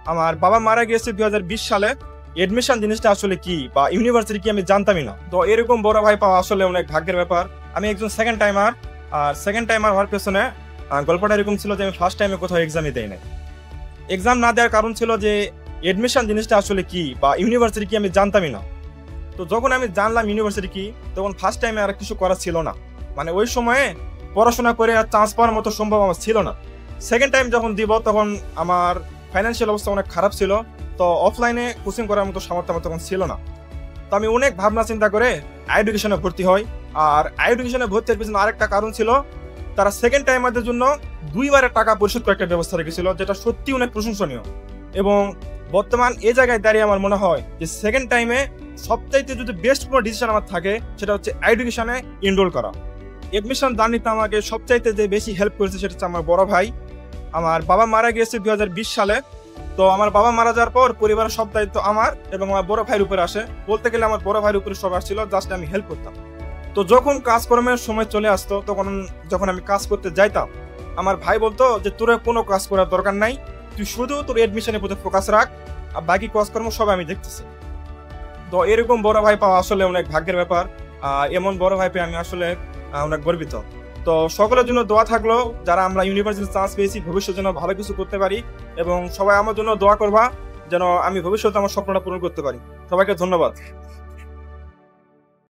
আমার বাবা মারা গিয়েছে 2020 সালে। এডমিশন জিনিসটা আসলে কি বা ইউনিভার্সিটি কি আমি জানতামই না। তো এরকম বড় ভাই পাওয়া আসলে অনেক ভাগ্যের ব্যাপার। আমি একজন সেকেন্ড টাইমার, আর সেকেন্ড টাইমার হওয়ার পেছনে গল্পটা এরকম ছিল যে আমি ফার্স্ট টাইমে কোথাও এক্সামই দেই নাই। এক্সাম না দেওয়ার কারণ ছিল যে এডমিশন জিনিসটা আসলে কি বা ইউনিভার্সিটি কি আমি জানতামই না। তো যখন আমি জানলাম ইউনিভার্সিটি কি, তখন ফার্স্ট টাইমে আর কিছু করা ছিল না। মানে ওই সময়ে পড়াশোনা করে আর চান্স পাওয়ার মতো সম্ভব আমার ছিল না। সেকেন্ড টাইম যখন দিব তখন আমার ফাইন্যান্সিয়াল অবস্থা অনেক খারাপ ছিল। তো অফলাইনে কোচিং করার মতো সামর্থ্য আমার তখন ছিল না। তো আমি অনেক ভাবনা চিন্তা করে এডুকেশনে ভর্তি হই। আর এডুকেশনে ভর্তির পিছনে আরেকটা কারণ ছিল, তারা সেকেন্ড টাইমারদের জন্য 2বারের টাকা পরিশোধ করার একটা ব্যবস্থা রেখেছিল, যেটা সত্যি অনেক প্রশংসনীয়। এবং বর্তমান এই জায়গায় দাঁড়িয়ে আমার মনে হয় যে সেকেন্ড টাইমে সবচাইতে যদি বেস্ট কোনো ডিসিশন আমার থাকে সেটা হচ্ছে এডুকেশনে এনরোল করা। এডমিশন জার্নিতে আমাকে সবচাইতে যে বেশি হেল্প করেছে সেটা হচ্ছে আমার বড় ভাই। আমার বাবা মারা গিয়েছে 2020 সালে। তো আমার বাবা মারা যাওয়ার পর পরিবারের সব দায়িত্ব আমার এবং আমার বড় ভাইয়ের উপরে আসে। বলতে গেলে আমার বড় ভাইয়ের উপরে সব আসছিল, জাস্ট আমি হেল্প করতাম। তো যখন কাজকর্মের সময় চলে আসতো, তখন যখন আমি কাজ করতে যাইতাম, আমার ভাই বলতো যে তোর কোনো কাজ করার দরকার নাই, তুই শুধু তোর এডমিশনের প্রতি ফোকাস রাখ, আর বাকি কাজকর্ম সব আমি দেখতেছি। তো এরকম বড় ভাই পাওয়া আসলে অনেক ভাগ্যের ব্যাপার। আর এমন বড় ভাই পেয়ে আমি আসলে অনেক গর্বিত। তো সকলের জন্য দোয়া থাকলো, যারা আমরা ইউনিভার্সিটি চান্স পেয়েছি ভবিষ্যতের জন্য ভালো কিছু করতে পারি, এবং সবাই আমার জন্য দোয়া করবা যেন আমি ভবিষ্যতে আমার স্বপ্নটা পূরণ করতে পারি। সবাইকে ধন্যবাদ।